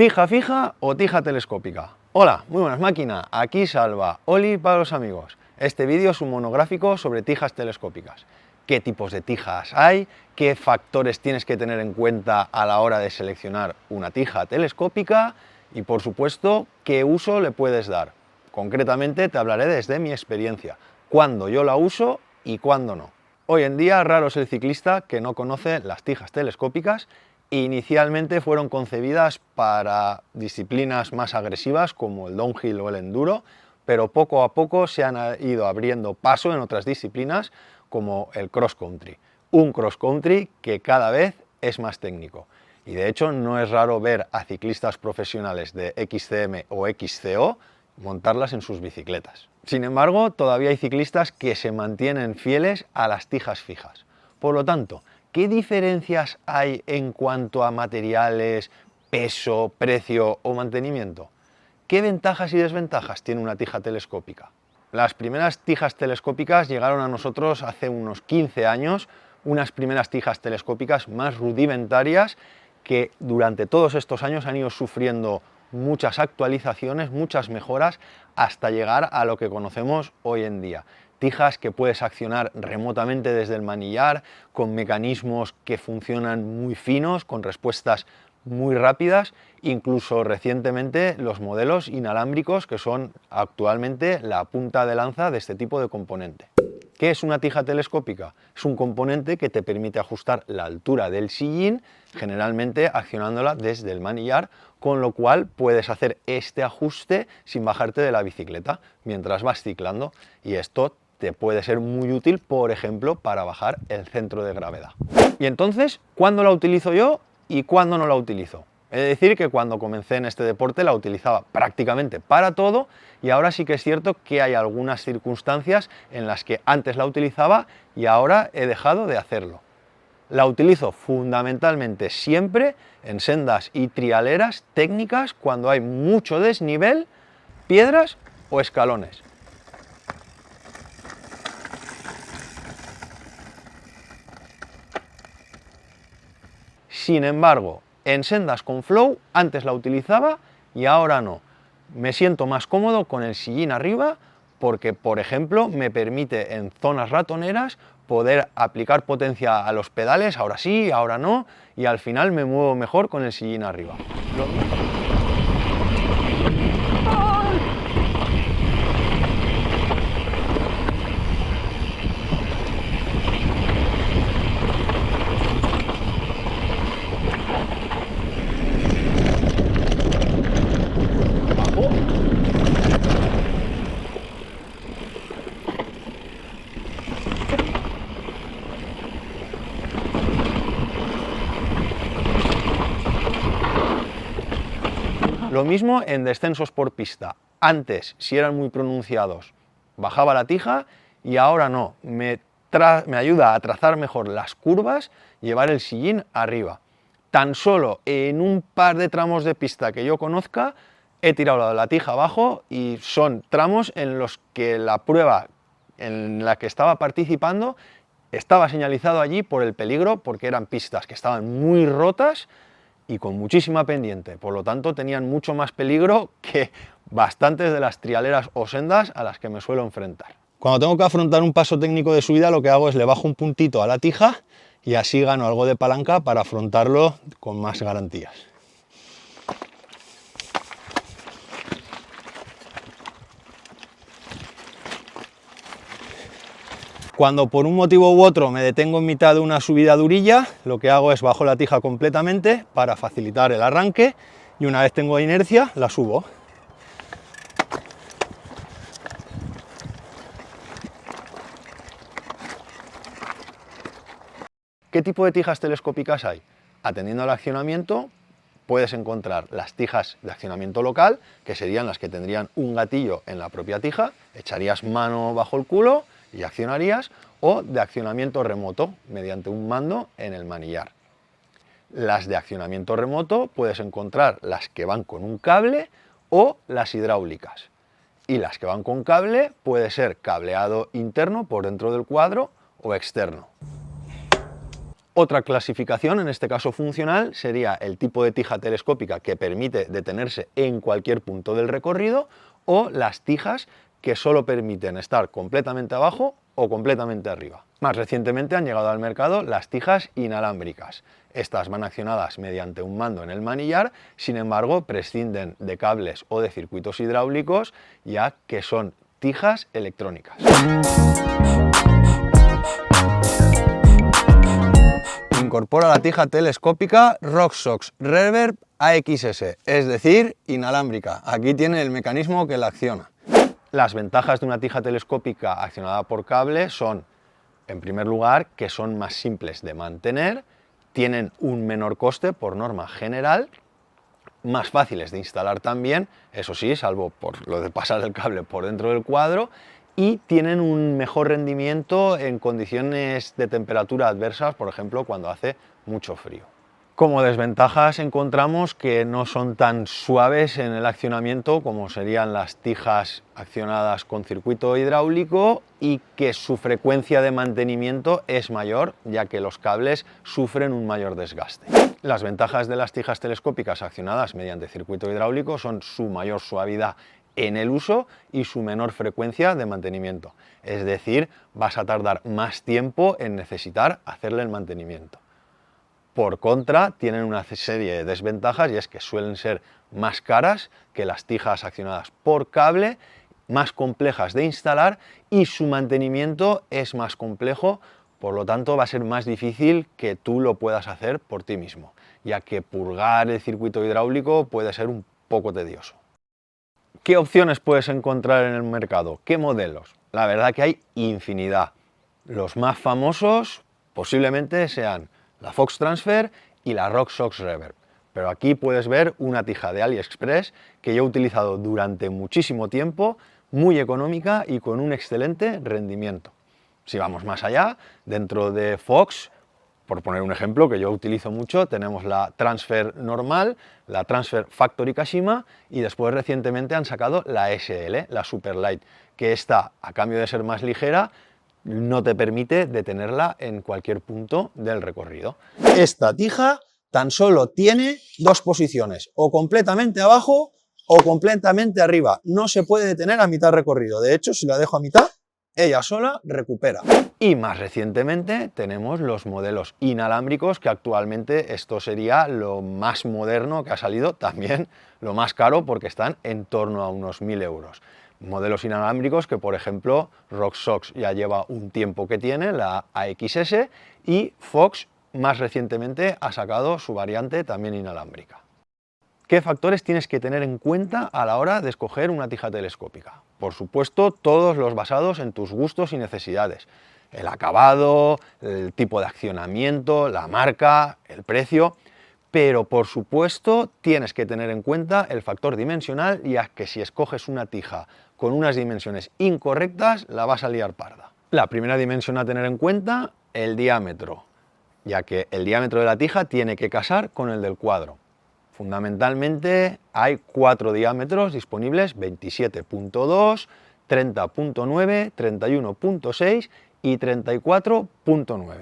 ¿Tija fija o tija telescópica? Hola, muy buenas máquina, aquí Salva, Oli para los amigos. Este vídeo es un monográfico sobre tijas telescópicas. ¿Qué tipos de tijas hay? ¿Qué factores tienes que tener en cuenta a la hora de seleccionar una tija telescópica? Y por supuesto, ¿qué uso le puedes dar? Concretamente te hablaré desde mi experiencia, cuándo yo la uso y cuándo no. Hoy en día raro es el ciclista que no conoce las tijas telescópicas. Inicialmente fueron concebidas para disciplinas más agresivas como el downhill o el enduro, pero poco a poco se han ido abriendo paso en otras disciplinas como el cross country. Un cross country que cada vez es más técnico. Y de hecho no es raro ver a ciclistas profesionales de XCM o XCO montarlas en sus bicicletas. Sin embargo, todavía hay ciclistas que se mantienen fieles a las tijas fijas. Por lo tanto, ¿qué diferencias hay en cuanto a materiales, peso, precio o mantenimiento? ¿Qué ventajas y desventajas tiene una tija telescópica? Las primeras tijas telescópicas llegaron a nosotros hace unos 15 años, unas primeras tijas telescópicas más rudimentarias que durante todos estos años han ido sufriendo muchas actualizaciones, muchas mejoras, hasta llegar a lo que conocemos hoy en día. Tijas que puedes accionar remotamente desde el manillar, con mecanismos que funcionan muy finos, con respuestas muy rápidas, incluso recientemente los modelos inalámbricos que son actualmente la punta de lanza de este tipo de componente. ¿Qué es una tija telescópica? Es un componente que te permite ajustar la altura del sillín, generalmente accionándola desde el manillar, con lo cual puedes hacer este ajuste sin bajarte de la bicicleta mientras vas ciclando, y esto te puede ser muy útil, por ejemplo, para bajar el centro de gravedad. Y entonces, ¿cuándo la utilizo yo y cuándo no la utilizo? He de decir que cuando comencé en este deporte la utilizaba prácticamente para todo, y ahora sí que es cierto que hay algunas circunstancias en las que antes la utilizaba y ahora he dejado de hacerlo. La utilizo fundamentalmente siempre en sendas y trialeras técnicas cuando hay mucho desnivel, piedras o escalones. Sin embargo, en sendas con flow antes la utilizaba y ahora no. Me siento más cómodo con el sillín arriba porque, por ejemplo, me permite en zonas ratoneras poder aplicar potencia a los pedales, ahora sí, ahora no, y al final me muevo mejor con el sillín arriba. Lo mismo en descensos por pista. Antes, si eran muy pronunciados, bajaba la tija y ahora no. Me ayuda a trazar mejor las curvas, llevar el sillín arriba. Tan solo en un par de tramos de pista que yo conozca, he tirado la tija abajo y son tramos en los que la prueba en la que estaba participando estaba señalizado allí por el peligro, porque eran pistas que estaban muy rotas y con muchísima pendiente, por lo tanto tenían mucho más peligro que bastantes de las trialeras o sendas a las que me suelo enfrentar. Cuando tengo que afrontar un paso técnico de subida, lo que hago es le bajo un puntito a la tija y así gano algo de palanca para afrontarlo con más garantías. Cuando por un motivo u otro me detengo en mitad de una subida durilla, lo que hago es bajo la tija completamente para facilitar el arranque y una vez tengo inercia, la subo. ¿Qué tipo de tijas telescópicas hay? Atendiendo al accionamiento, puedes encontrar las tijas de accionamiento local, que serían las que tendrían un gatillo en la propia tija, echarías mano bajo el culo y accionarías, o de accionamiento remoto, mediante un mando en el manillar. Las de accionamiento remoto puedes encontrar las que van con un cable o las hidráulicas. Y las que van con cable puede ser cableado interno por dentro del cuadro o externo. Otra clasificación, en este caso funcional, sería el tipo de tija telescópica que permite detenerse en cualquier punto del recorrido, o las tijas que solo permiten estar completamente abajo o completamente arriba. Más recientemente han llegado al mercado las tijas inalámbricas. Estas van accionadas mediante un mando en el manillar, sin embargo prescinden de cables o de circuitos hidráulicos, ya que son tijas electrónicas. Incorpora la tija telescópica RockShox Reverb AXS, es decir, inalámbrica. Aquí tiene el mecanismo que la acciona. Las ventajas de una tija telescópica accionada por cable son, en primer lugar, que son más simples de mantener, tienen un menor coste por norma general, más fáciles de instalar también, eso sí, salvo por lo de pasar el cable por dentro del cuadro, y tienen un mejor rendimiento en condiciones de temperatura adversas, por ejemplo, cuando hace mucho frío. Como desventajas encontramos que no son tan suaves en el accionamiento como serían las tijas accionadas con circuito hidráulico, y que su frecuencia de mantenimiento es mayor, ya que los cables sufren un mayor desgaste. Las ventajas de las tijas telescópicas accionadas mediante circuito hidráulico son su mayor suavidad en el uso y su menor frecuencia de mantenimiento. Es decir, vas a tardar más tiempo en necesitar hacerle el mantenimiento. Por contra, tienen una serie de desventajas, y es que suelen ser más caras que las tijas accionadas por cable, más complejas de instalar, y su mantenimiento es más complejo, por lo tanto va a ser más difícil que tú lo puedas hacer por ti mismo, ya que purgar el circuito hidráulico puede ser un poco tedioso. ¿Qué opciones puedes encontrar en el mercado? ¿Qué modelos? La verdad que hay infinidad. Los más famosos posiblemente sean la Fox Transfer y la RockShox Reverb, pero aquí puedes ver una tija de AliExpress que yo he utilizado durante muchísimo tiempo, muy económica y con un excelente rendimiento. Si vamos más allá, dentro de Fox, por poner un ejemplo que yo utilizo mucho, tenemos la Transfer normal, la Transfer Factory Kashima, y después recientemente han sacado la SL, la Superlight, que esta, a cambio de ser más ligera, no te permite detenerla en cualquier punto del recorrido. Esta tija tan solo tiene dos posiciones, o completamente abajo o completamente arriba. No se puede detener a mitad recorrido. De hecho, si la dejo a mitad, ella sola recupera. Y más recientemente tenemos los modelos inalámbricos, que actualmente esto sería lo más moderno que ha salido, también lo más caro, porque están en torno a unos 1000 euros. Modelos inalámbricos que, por ejemplo, RockShox ya lleva un tiempo que tiene, la AXS, y Fox más recientemente ha sacado su variante también inalámbrica. ¿Qué factores tienes que tener en cuenta a la hora de escoger una tija telescópica? Por supuesto, todos los basados en tus gustos y necesidades. El acabado, el tipo de accionamiento, la marca, el precio. Pero por supuesto tienes que tener en cuenta el factor dimensional, ya que si escoges una tija con unas dimensiones incorrectas, la vas a liar parda. La primera dimensión a tener en cuenta, el diámetro, ya que el diámetro de la tija tiene que casar con el del cuadro. Fundamentalmente hay 4 diámetros disponibles: 27.2, 30.9, 31.6 y 34.9.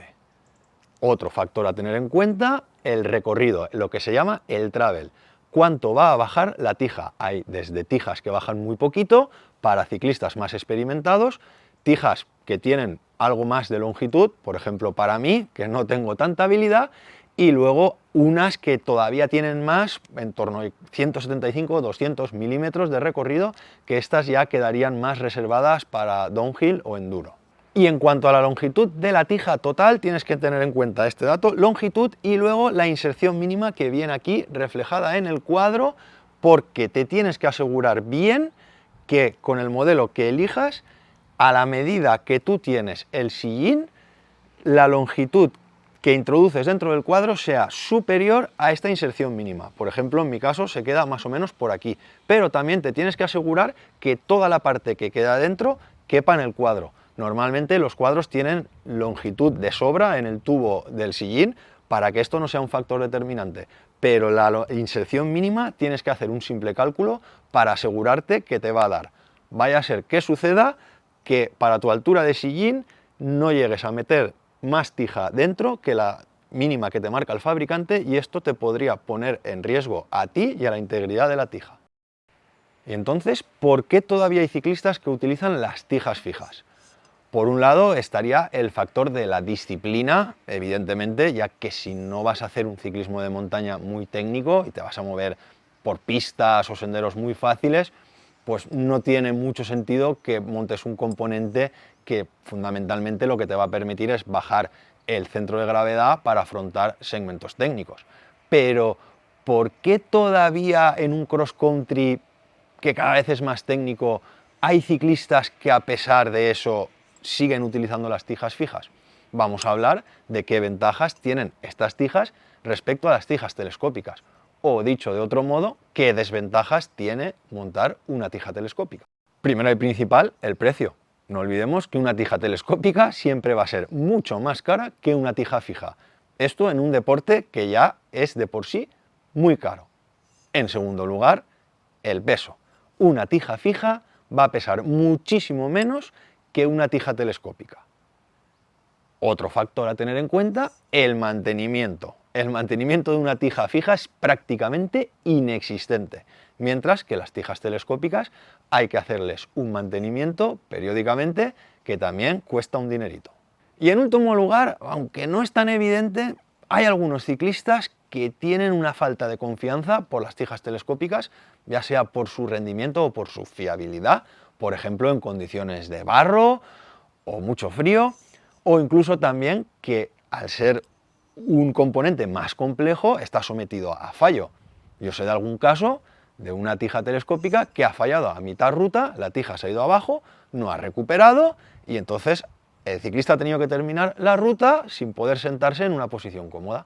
Otro factor a tener en cuenta, el recorrido, lo que se llama el travel. ¿Cuánto va a bajar la tija? Hay desde tijas que bajan muy poquito, para ciclistas más experimentados, tijas que tienen algo más de longitud, por ejemplo para mí, que no tengo tanta habilidad, y luego unas que todavía tienen más, en torno a 175 o 200 milímetros de recorrido, que estas ya quedarían más reservadas para downhill o enduro. Y en cuanto a la longitud de la tija total, tienes que tener en cuenta este dato, longitud, y luego la inserción mínima, que viene aquí reflejada en el cuadro, porque te tienes que asegurar bien que con el modelo que elijas, a la medida que tú tienes el sillín, la longitud que introduces dentro del cuadro sea superior a esta inserción mínima. Por ejemplo, en mi caso se queda más o menos por aquí, pero también te tienes que asegurar que toda la parte que queda dentro quepa en el cuadro. Normalmente los cuadros tienen longitud de sobra en el tubo del sillín para que esto no sea un factor determinante, pero la inserción mínima tienes que hacer un simple cálculo para asegurarte que te va a dar. Vaya a ser que suceda que para tu altura de sillín no llegues a meter más tija dentro que la mínima que te marca el fabricante y esto te podría poner en riesgo a ti y a la integridad de la tija. Y entonces, ¿por qué todavía hay ciclistas que utilizan las tijas fijas? Por un lado estaría el factor de la disciplina, evidentemente, ya que si no vas a hacer un ciclismo de montaña muy técnico y te vas a mover por pistas o senderos muy fáciles, pues no tiene mucho sentido que montes un componente que fundamentalmente lo que te va a permitir es bajar el centro de gravedad para afrontar segmentos técnicos. Pero, ¿por qué todavía en un cross country que cada vez es más técnico hay ciclistas que a pesar de eso siguen utilizando las tijas fijas? Vamos a hablar de qué ventajas tienen estas tijas respecto a las tijas telescópicas. O dicho de otro modo, qué desventajas tiene montar una tija telescópica. Primero y principal, el precio. No olvidemos que una tija telescópica siempre va a ser mucho más cara que una tija fija. Esto en un deporte que ya es de por sí muy caro. En segundo lugar, el peso. Una tija fija va a pesar muchísimo menos que una tija telescópica. Otro factor a tener en cuenta, el mantenimiento. El mantenimiento de una tija fija es prácticamente inexistente, mientras que las tijas telescópicas hay que hacerles un mantenimiento periódicamente que también cuesta un dinerito. Y en último lugar, aunque no es tan evidente, hay algunos ciclistas que tienen una falta de confianza por las tijas telescópicas, ya sea por su rendimiento o por su fiabilidad, por ejemplo en condiciones de barro o mucho frío, o incluso también que al ser un componente más complejo está sometido a fallo. Yo sé de algún caso de una tija telescópica que ha fallado a mitad ruta, la tija se ha ido abajo, no ha recuperado y entonces el ciclista ha tenido que terminar la ruta sin poder sentarse en una posición cómoda.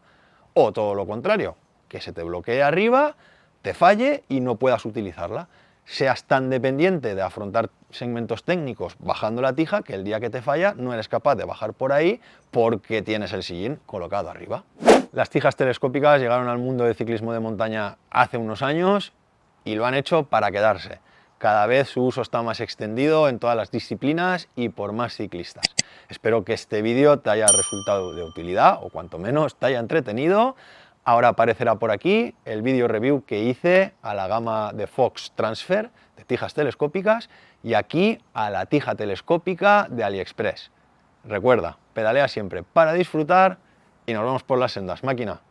O todo lo contrario, que se te bloquee arriba, te falle y no puedas utilizarla. Seas tan dependiente de afrontar segmentos técnicos bajando la tija que el día que te falla no eres capaz de bajar por ahí porque tienes el sillín colocado arriba. Las tijas telescópicas llegaron al mundo del ciclismo de montaña hace unos años y lo han hecho para quedarse. Cada vez su uso está más extendido en todas las disciplinas y por más ciclistas. Espero que este vídeo te haya resultado de utilidad o cuanto menos te haya entretenido. Ahora aparecerá por aquí el vídeo review que hice a la gama de Fox Transfer de tijas telescópicas y aquí a la tija telescópica de AliExpress. Recuerda, pedalea siempre para disfrutar y nos vemos por las sendas, máquina.